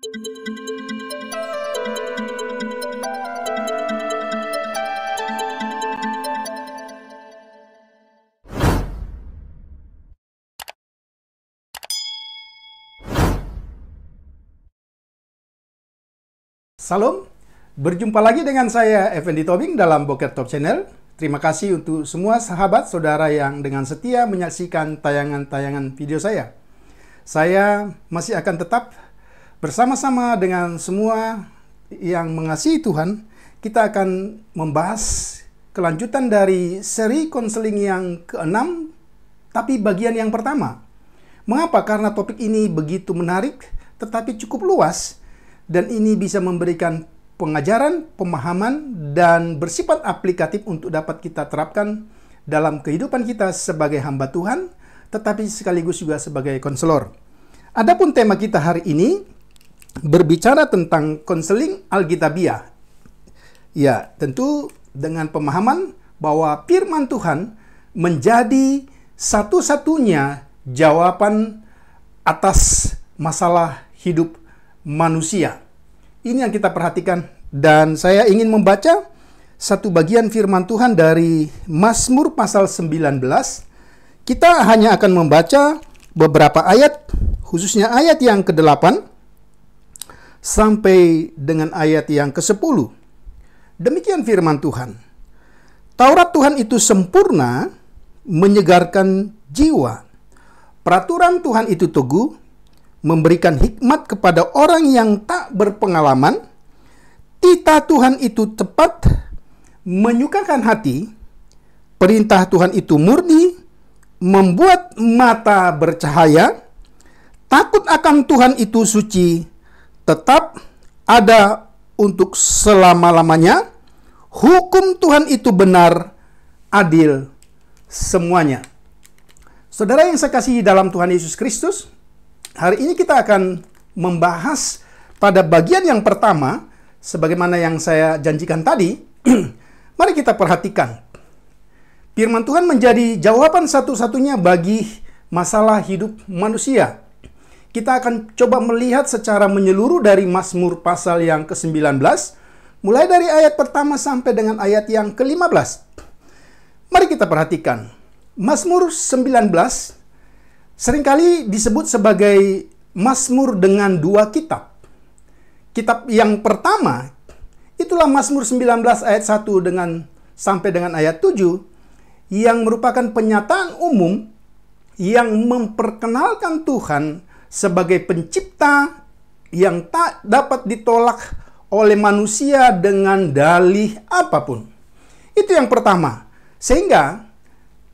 Salam, berjumpa lagi dengan saya Effendi Tobing dalam Boker Top Channel. Terima kasih untuk semua sahabat saudara yang dengan setia menyaksikan tayangan-tayangan video saya. Saya masih akan tetap bersama-sama dengan semua yang mengasihi Tuhan. Kita akan membahas kelanjutan dari seri konseling yang ke-6, tapi bagian yang pertama. Mengapa? Karena topik ini begitu menarik, tetapi cukup luas. Dan ini bisa memberikan pengajaran, pemahaman, dan bersifat aplikatif untuk dapat kita terapkan dalam kehidupan kita sebagai hamba Tuhan, tetapi sekaligus juga sebagai konselor. Adapun tema kita hari ini berbicara tentang konseling Alkitabiah. Ya, tentu dengan pemahaman bahwa firman Tuhan menjadi satu-satunya jawaban atas masalah hidup manusia. Ini yang kita perhatikan, dan saya ingin membaca satu bagian firman Tuhan dari Mazmur pasal 19. Kita hanya akan membaca beberapa ayat, khususnya ayat yang ke-8 sampai dengan ayat yang ke-10. Demikian firman Tuhan. Taurat Tuhan itu sempurna, menyegarkan jiwa. Peraturan Tuhan itu teguh, memberikan hikmat kepada orang yang tak berpengalaman. Titah Tuhan itu tepat, menyukakan hati. Perintah Tuhan itu murni, membuat mata bercahaya. Takut akan Tuhan itu suci, tetap ada untuk selama-lamanya. Hukum Tuhan itu benar, adil semuanya. Saudara yang saya kasihi dalam Tuhan Yesus Kristus, hari ini kita akan membahas pada bagian yang pertama, sebagaimana yang saya janjikan tadi. Mari kita perhatikan. Firman Tuhan menjadi jawaban satu-satunya bagi masalah hidup manusia. Kita akan coba melihat secara menyeluruh dari Mazmur pasal yang ke-19, mulai dari ayat pertama sampai dengan ayat yang ke-15. Mari kita perhatikan. Mazmur 19 seringkali disebut sebagai Mazmur dengan dua kitab. Kitab yang pertama, itulah Mazmur 19 ayat 1 sampai dengan ayat 7, yang merupakan pernyataan umum yang memperkenalkan Tuhan sebagai pencipta yang tak dapat ditolak oleh manusia dengan dalih apapun. Itu yang pertama. Sehingga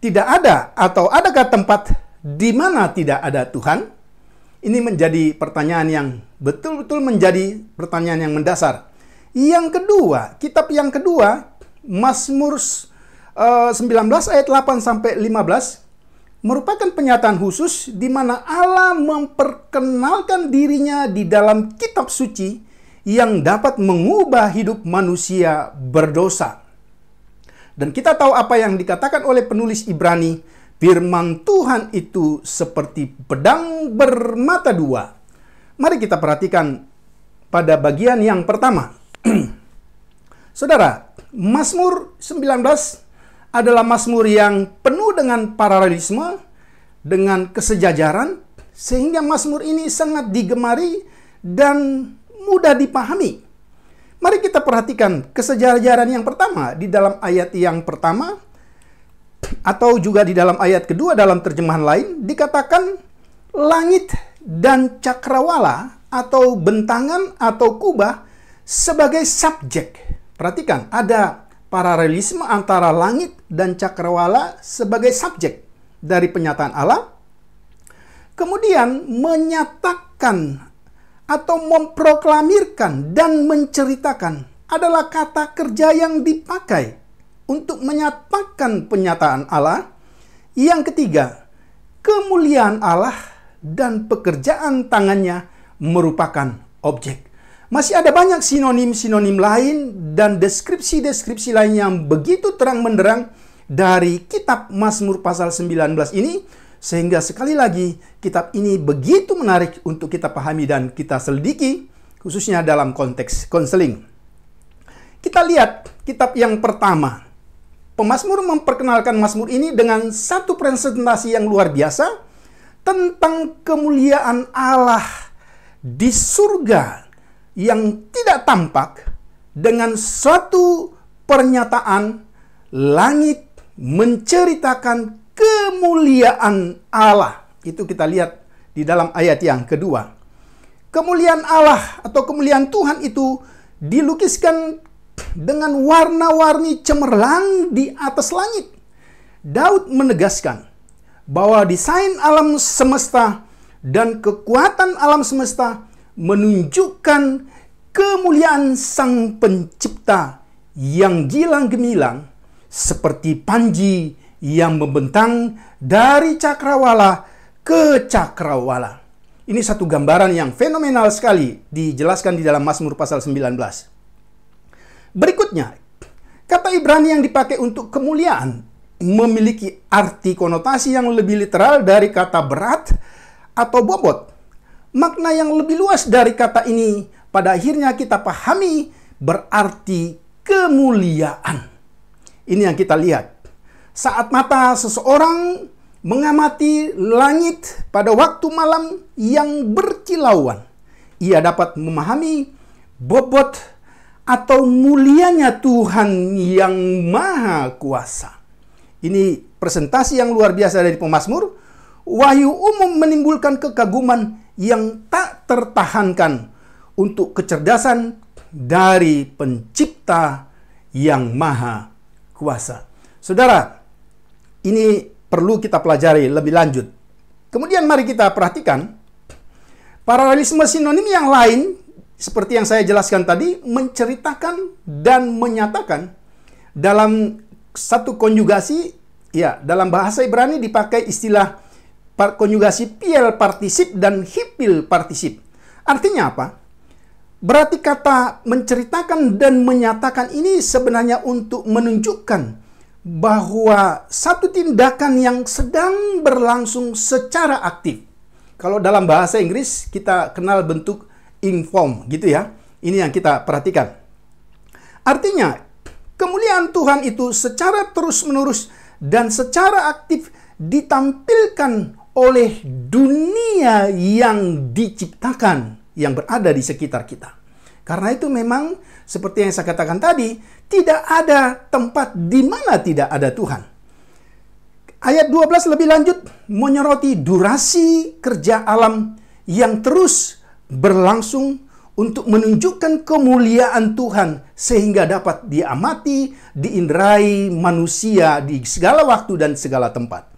tidak ada atau adakah tempat di mana tidak ada Tuhan? Ini menjadi pertanyaan yang betul-betul menjadi pertanyaan yang mendasar. Yang kedua, kitab yang kedua, Mazmur 19 ayat 8 sampai 15, merupakan pernyataan khusus di mana Allah memperkenalkan dirinya di dalam kitab suci yang dapat mengubah hidup manusia berdosa. Dan kita tahu apa yang dikatakan oleh penulis Ibrani, firman Tuhan itu seperti pedang bermata dua. Mari kita perhatikan pada bagian yang pertama. Saudara, Mazmur 19 adalah Mazmur yang penuh dengan paralelisme, dengan kesejajaran, sehingga Mazmur ini sangat digemari dan mudah dipahami. Mari kita perhatikan kesejajaran yang pertama di dalam ayat yang pertama, atau juga di dalam ayat kedua dalam terjemahan lain, dikatakan langit dan cakrawala atau bentangan atau kubah sebagai subjek. Perhatikan, ada paralelisme antara langit dan cakrawala sebagai subjek dari pernyataan Allah. Kemudian menyatakan atau memproklamirkan dan menceritakan adalah kata kerja yang dipakai untuk menyatakan pernyataan Allah. Yang ketiga, kemuliaan Allah dan pekerjaan tangannya merupakan objek. Masih ada banyak sinonim-sinonim lain dan deskripsi-deskripsi lain yang begitu terang benderang dari kitab Mazmur pasal 19 ini, sehingga sekali lagi kitab ini begitu menarik untuk kita pahami dan kita selidiki khususnya dalam konteks konseling. Kita lihat kitab yang pertama. Pemazmur memperkenalkan mazmur ini dengan satu presentasi yang luar biasa tentang kemuliaan Allah di surga yang tidak tampak, dengan suatu pernyataan langit menceritakan kemuliaan Allah. Itu kita lihat di dalam ayat yang kedua. Kemuliaan Allah atau kemuliaan Tuhan itu dilukiskan dengan warna-warni cemerlang di atas langit. Daud menegaskan bahwa desain alam semesta dan kekuatan alam semesta menunjukkan kemuliaan Sang Pencipta yang gilang gemilang seperti panji yang membentang dari cakrawala ke cakrawala. Ini satu gambaran yang fenomenal sekali dijelaskan di dalam Mazmur pasal 19. Berikutnya, kata Ibrani yang dipakai untuk kemuliaan memiliki arti konotasi yang lebih literal dari kata berat atau bobot. Makna yang lebih luas dari kata ini pada akhirnya kita pahami berarti kemuliaan. Ini yang kita lihat. Saat mata seseorang mengamati langit pada waktu malam yang berkilauan, ia dapat memahami bobot atau mulianya Tuhan yang Maha Kuasa. Ini presentasi yang luar biasa dari pemazmur. Wahyu umum menimbulkan kekaguman yang tak tertahankan untuk kecerdasan dari Pencipta yang Maha Kuasa. Saudara, ini perlu kita pelajari lebih lanjut. Kemudian mari kita perhatikan paralelisme sinonim yang lain seperti yang saya jelaskan tadi, menceritakan dan menyatakan dalam satu konjugasi. Ya, dalam bahasa Ibrani dipakai istilah konjugasi piel partisip dan hipil partisip. Artinya apa? Berarti kata menceritakan dan menyatakan ini sebenarnya untuk menunjukkan bahwa satu tindakan yang sedang berlangsung secara aktif. Kalau dalam bahasa Inggris kita kenal bentuk inform, gitu ya. Ini yang kita perhatikan. Artinya, kemuliaan Tuhan itu secara terus-menerus dan secara aktif ditampilkan oleh dunia yang diciptakan, yang berada di sekitar kita. Karena itu memang seperti yang saya katakan tadi, tidak ada tempat di mana tidak ada Tuhan. Ayat 12 lebih lanjut menyoroti durasi kerja alam yang terus berlangsung untuk menunjukkan kemuliaan Tuhan sehingga dapat diamati, diinderai manusia di segala waktu dan segala tempat.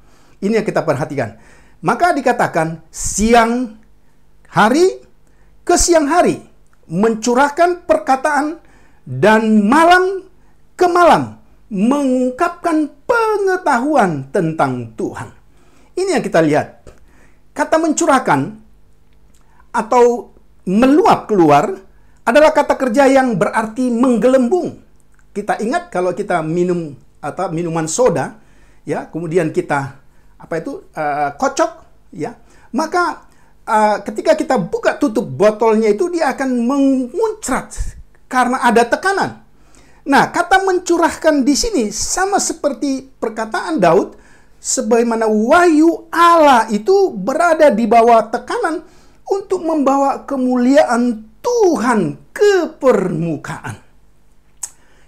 Ini yang kita perhatikan. Maka dikatakan siang hari ke siang hari mencurahkan perkataan dan malam ke malam mengungkapkan pengetahuan tentang Tuhan. Ini yang kita lihat. Kata mencurahkan atau meluap keluar adalah kata kerja yang berarti menggelembung. Kita ingat kalau kita minum atau minuman soda, ya, kemudian kita kocok, ya, maka ketika kita buka tutup botolnya itu dia akan menguncrat karena ada tekanan. Nah, kata mencurahkan di sini sama seperti perkataan Daud, sebagaimana wahyu Allah itu berada di bawah tekanan untuk membawa kemuliaan Tuhan ke permukaan.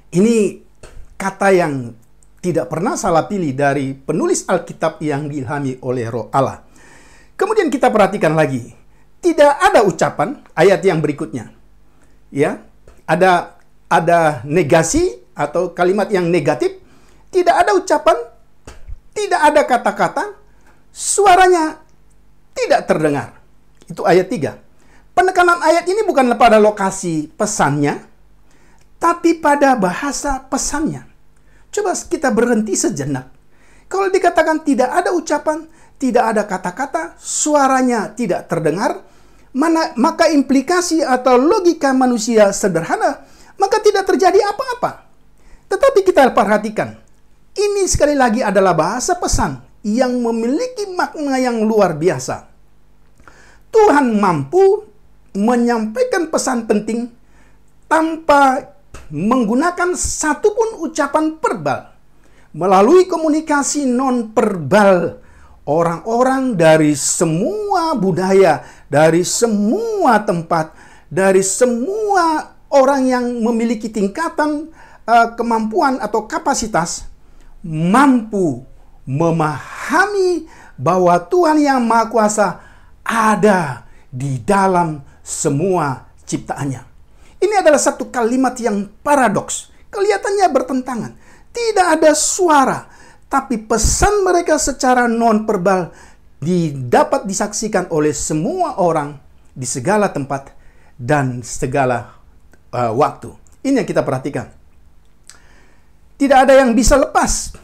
Ini kata yang tidak pernah salah pilih dari penulis Alkitab yang diilhami oleh Roh Allah. Kemudian kita perhatikan lagi, tidak ada ucapan ayat yang berikutnya. Ya, ada negasi atau kalimat yang negatif, tidak ada ucapan, tidak ada kata-kata, suaranya tidak terdengar. Itu ayat 3. Penekanan ayat ini bukan pada lokasi pesannya, tapi pada bahasa pesannya. Coba kita berhenti sejenak. Kalau dikatakan tidak ada ucapan, tidak ada kata-kata, suaranya tidak terdengar, maka implikasi atau logika manusia sederhana, maka tidak terjadi apa-apa. Tetapi kita perhatikan, ini sekali lagi adalah bahasa pesan yang memiliki makna yang luar biasa. Tuhan mampu menyampaikan pesan penting tanpa menggunakan satupun ucapan verbal. Melalui komunikasi non-verbal, orang-orang dari semua budaya, dari semua tempat, dari semua orang yang memiliki tingkatan kemampuan atau kapasitas, mampu memahami bahwa Tuhan yang Maha Kuasa ada di dalam semua ciptaannya. Ini adalah satu kalimat yang paradoks. Kelihatannya bertentangan. Tidak ada suara, tapi pesan mereka secara non-verbal dapat disaksikan oleh semua orang di segala tempat dan segala waktu. Ini yang kita perhatikan. Tidak ada yang bisa lepas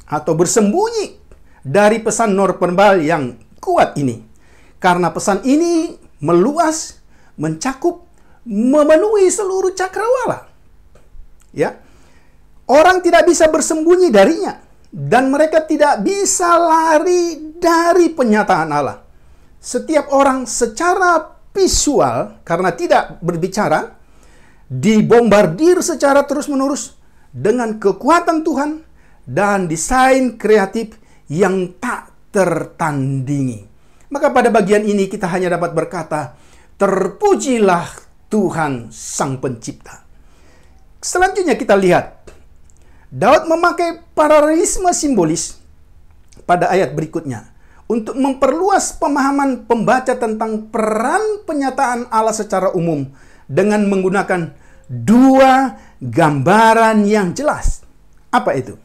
atau bersembunyi dari pesan non-verbal yang kuat ini. Karena pesan ini meluas, mencakup, memenuhi seluruh cakrawala. Ya. Orang tidak bisa bersembunyi darinya, dan mereka tidak bisa lari dari penyataan Allah. Setiap orang secara visual, karena tidak berbicara, dibombardir secara terus-menerus dengan kekuatan Tuhan dan desain kreatif yang tak tertandingi. Maka pada bagian ini kita hanya dapat berkata, terpujilah Tuhan Sang Pencipta. Selanjutnya kita lihat, Daud memakai paralelisme simbolis pada ayat berikutnya untuk memperluas pemahaman pembaca tentang peran penyataan Allah secara umum dengan menggunakan dua gambaran yang jelas. Apa itu?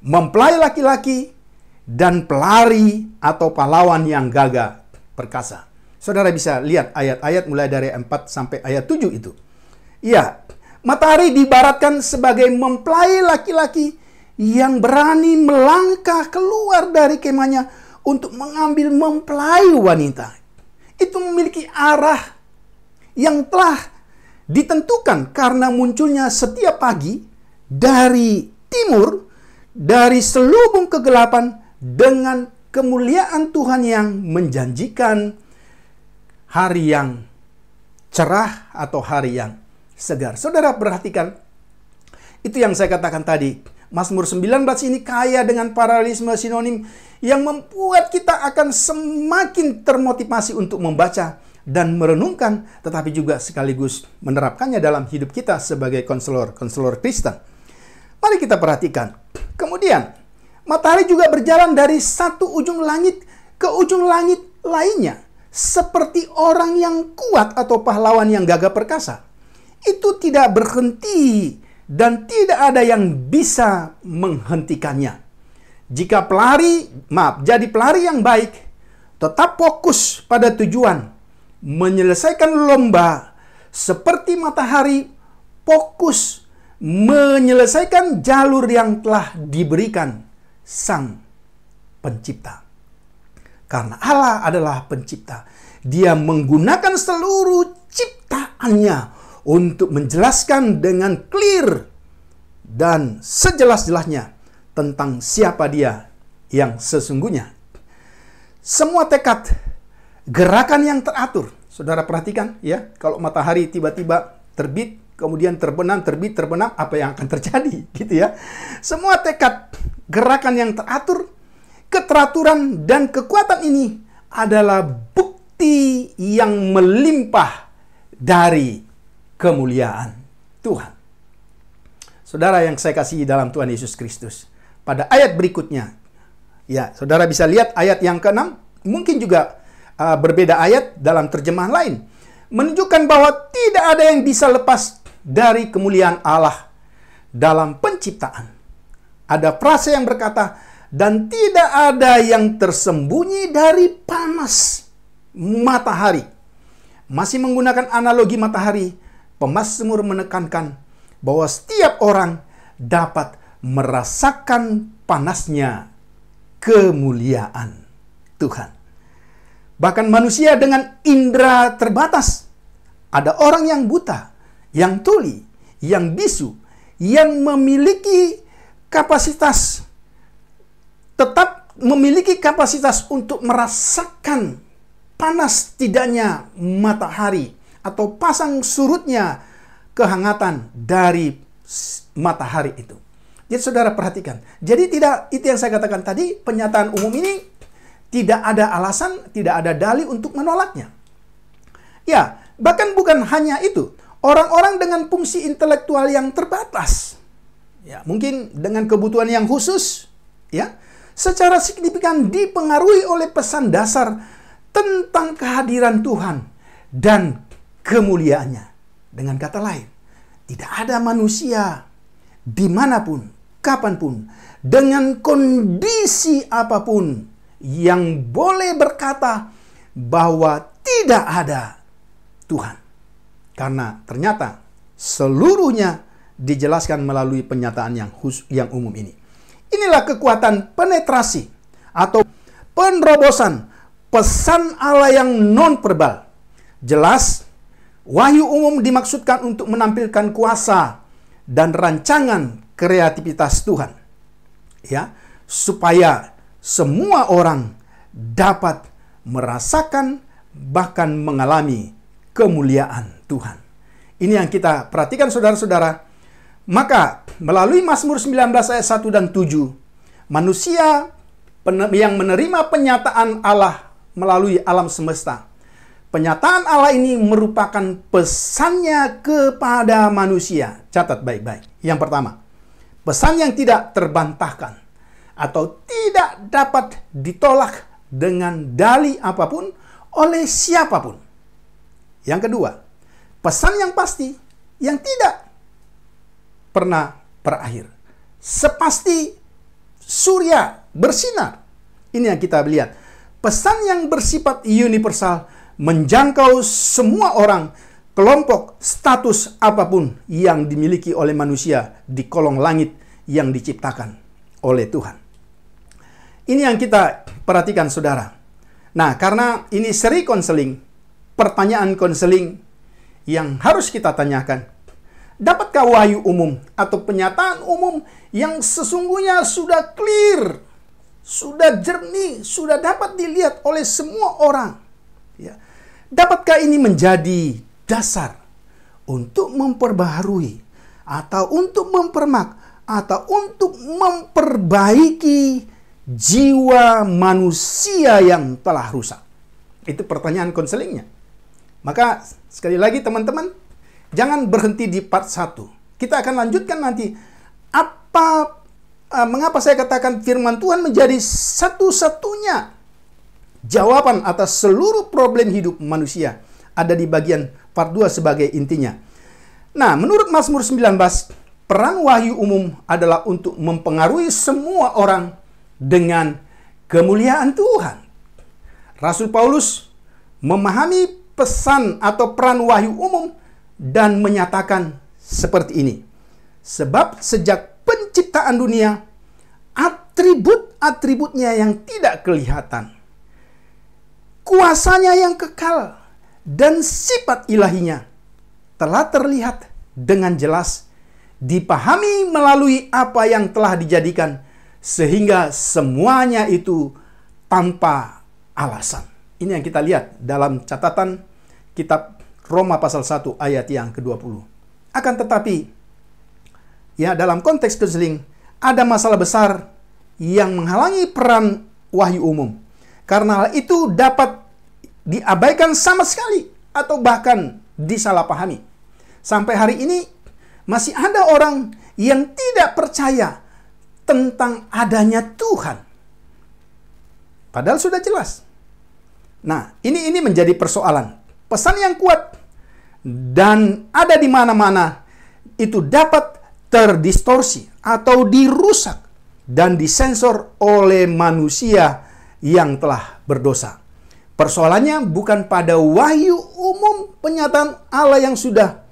Mempelai laki-laki dan pelari atau pahlawan yang gagah perkasa. Saudara bisa lihat ayat-ayat mulai dari 4 sampai ayat 7 itu. Ya, matahari diibaratkan sebagai mempelai laki-laki yang berani melangkah keluar dari kemahnya untuk mengambil mempelai wanita. Itu memiliki arah yang telah ditentukan karena munculnya setiap pagi dari timur, dari selubung kegelapan dengan kemuliaan Tuhan yang menjanjikan hari yang cerah atau hari yang segar. Saudara perhatikan, itu yang saya katakan tadi. Mazmur 19 ini kaya dengan paralelisme sinonim yang membuat kita akan semakin termotivasi untuk membaca dan merenungkan, tetapi juga sekaligus menerapkannya dalam hidup kita sebagai konselor Kristen. Mari kita perhatikan. Kemudian, matahari juga berjalan dari satu ujung langit ke ujung langit lainnya, seperti orang yang kuat atau pahlawan yang gagah perkasa. Itu tidak berhenti dan tidak ada yang bisa menghentikannya. Jadi pelari yang baik tetap fokus pada tujuan, menyelesaikan lomba seperti matahari fokus menyelesaikan jalur yang telah diberikan Sang Pencipta. Karena Allah adalah pencipta, Dia menggunakan seluruh ciptaannya untuk menjelaskan dengan clear dan sejelas-jelasnya tentang siapa Dia yang sesungguhnya. Semua tekad, gerakan yang teratur. Saudara perhatikan ya, kalau matahari tiba-tiba terbit, kemudian terbenam, terbit, terbenam, apa yang akan terjadi gitu ya. Semua tekad, gerakan yang teratur, keteraturan dan kekuatan ini adalah bukti yang melimpah dari kemuliaan Tuhan. Saudara yang saya kasihi dalam Tuhan Yesus Kristus, pada ayat berikutnya, ya, saudara bisa lihat ayat yang ke-6, mungkin juga berbeda ayat dalam terjemahan lain, menunjukkan bahwa tidak ada yang bisa lepas dari kemuliaan Allah dalam penciptaan. Ada frase yang berkata, dan tidak ada yang tersembunyi dari panas matahari. Masih menggunakan analogi matahari, pemazmur menekankan bahwa setiap orang dapat merasakan panasnya kemuliaan Tuhan. Bahkan manusia dengan indera terbatas. Ada orang yang buta, yang tuli, yang bisu, yang memiliki kapasitas, tetap memiliki kapasitas untuk merasakan panas tidaknya matahari atau pasang surutnya kehangatan dari matahari itu. Jadi saudara perhatikan. Jadi tidak, itu yang saya katakan tadi, pernyataan umum ini tidak ada alasan, tidak ada dalih untuk menolaknya. Ya, bahkan bukan hanya itu. Orang-orang dengan fungsi intelektual yang terbatas, ya, mungkin dengan kebutuhan yang khusus, ya, secara signifikan dipengaruhi oleh pesan dasar tentang kehadiran Tuhan dan kemuliaannya. Dengan kata lain, tidak ada manusia dimanapun, kapanpun, dengan kondisi apapun yang boleh berkata bahwa tidak ada Tuhan. Karena ternyata seluruhnya dijelaskan melalui pernyataan yang umum ini. Inilah kekuatan penetrasi atau penerobosan pesan Allah yang non-verbal. Jelas, wahyu umum dimaksudkan untuk menampilkan kuasa dan rancangan kreativitas Tuhan. Ya, supaya semua orang dapat merasakan bahkan mengalami kemuliaan Tuhan. Ini yang kita perhatikan saudara-saudara. Maka melalui Mazmur 19 ayat 1 dan 7, manusia yang menerima penyataan Allah melalui alam semesta. Penyataan Allah ini merupakan pesannya kepada manusia. Catat baik-baik. Yang pertama, pesan yang tidak terbantahkan atau tidak dapat ditolak dengan dalih apapun oleh siapapun. Yang kedua, pesan yang pasti yang tidak pernah berakhir. Sepasti surya bersinar. Ini yang kita lihat. Pesan yang bersifat universal menjangkau semua orang, kelompok, status apapun yang dimiliki oleh manusia di kolong langit yang diciptakan oleh Tuhan. Ini yang kita perhatikan saudara. Nah, karena ini seri konseling, pertanyaan konseling yang harus kita tanyakan. Dapatkah wahyu umum atau penyataan umum yang sesungguhnya sudah clear, sudah jernih, sudah dapat dilihat oleh semua orang? Ya. Dapatkah ini menjadi dasar untuk memperbaharui atau untuk atau untuk memperbaiki jiwa manusia yang telah rusak? Itu pertanyaan konselingnya. Maka sekali lagi teman-teman, jangan berhenti di part 1. Kita akan lanjutkan nanti mengapa saya katakan firman Tuhan menjadi satu-satunya jawaban atas seluruh problem hidup manusia. Ada di bagian part 2 sebagai intinya. Nah, menurut Mazmur 19, peran wahyu umum adalah untuk mempengaruhi semua orang dengan kemuliaan Tuhan. Rasul Paulus memahami pesan atau peran wahyu umum dan menyatakan seperti ini. Sebab sejak penciptaan dunia, atribut-atributnya yang tidak kelihatan, kuasanya yang kekal, dan sifat ilahinya telah terlihat dengan jelas, dipahami melalui apa yang telah dijadikan, sehingga semuanya itu tanpa alasan. Ini yang kita lihat dalam catatan kitab Roma pasal 1 ayat yang ke-20. Akan tetapi, ya dalam konteks konseling, ada masalah besar yang menghalangi peran wahyu umum. Karena hal itu dapat diabaikan sama sekali atau bahkan disalahpahami. Sampai hari ini masih ada orang yang tidak percaya tentang adanya Tuhan. Padahal sudah jelas. Nah, ini menjadi persoalan. Pesan yang kuat dan ada di mana-mana itu dapat terdistorsi atau dirusak dan disensor oleh manusia yang telah berdosa. Persoalannya bukan pada wahyu umum penyataan Allah yang sudah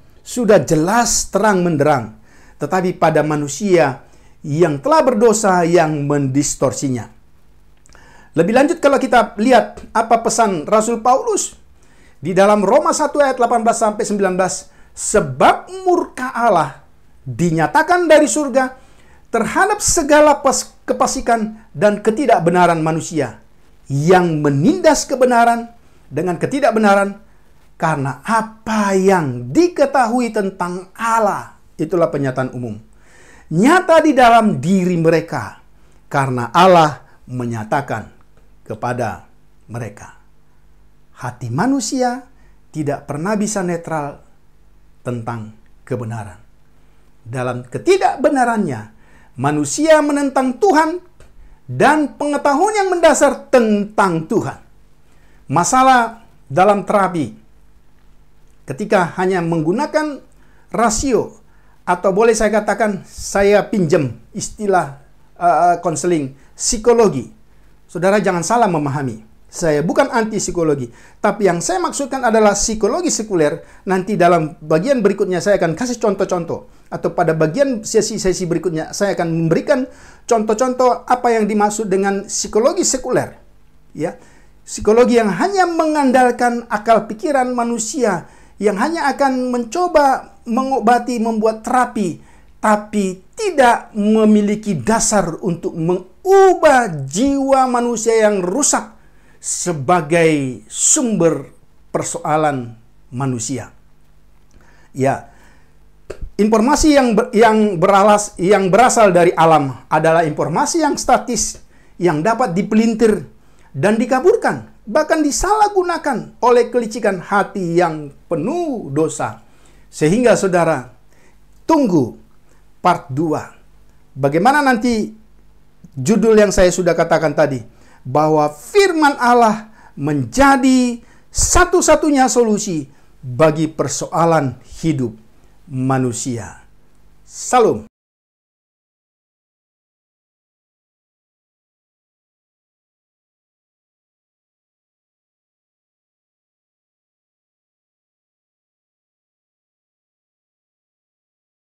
jelas terang menderang, tetapi pada manusia yang telah berdosa yang mendistorsinya. Lebih lanjut kalau kita lihat apa pesan Rasul Paulus di dalam Roma 1 ayat 18-19, sebab murka Allah dinyatakan dari surga terhadap segala kefasikan dan ketidakbenaran manusia yang menindas kebenaran dengan ketidakbenaran, karena apa yang diketahui tentang Allah, itulah penyataan umum, nyata di dalam diri mereka, karena Allah menyatakan kepada mereka. Hati manusia tidak pernah bisa netral tentang kebenaran. Dalam ketidakbenarannya, manusia menentang Tuhan dan pengetahuan yang mendasar tentang Tuhan. Masalah dalam terapi, ketika hanya menggunakan rasio, atau boleh saya katakan, saya pinjam istilah konseling psikologi. Saudara jangan salah memahami. Saya bukan anti psikologi, tapi yang saya maksudkan adalah psikologi sekuler. Nanti dalam bagian berikutnya saya akan kasih contoh-contoh, atau pada bagian sesi-sesi berikutnya saya akan memberikan contoh-contoh apa yang dimaksud dengan psikologi sekuler. Ya, psikologi yang hanya mengandalkan akal pikiran manusia, yang hanya akan mencoba mengobati, membuat terapi, tapi tidak memiliki dasar untuk mengubah jiwa manusia yang rusak sebagai sumber persoalan manusia. Ya, informasi yang berasal dari alam adalah informasi yang statis, yang dapat dipelintir dan dikaburkan, bahkan disalahgunakan oleh kelicikan hati yang penuh dosa. Sehingga saudara, tunggu part 2. Bagaimana nanti judul yang saya sudah katakan tadi, bahwa firman Allah menjadi satu-satunya solusi bagi persoalan hidup manusia. Salam.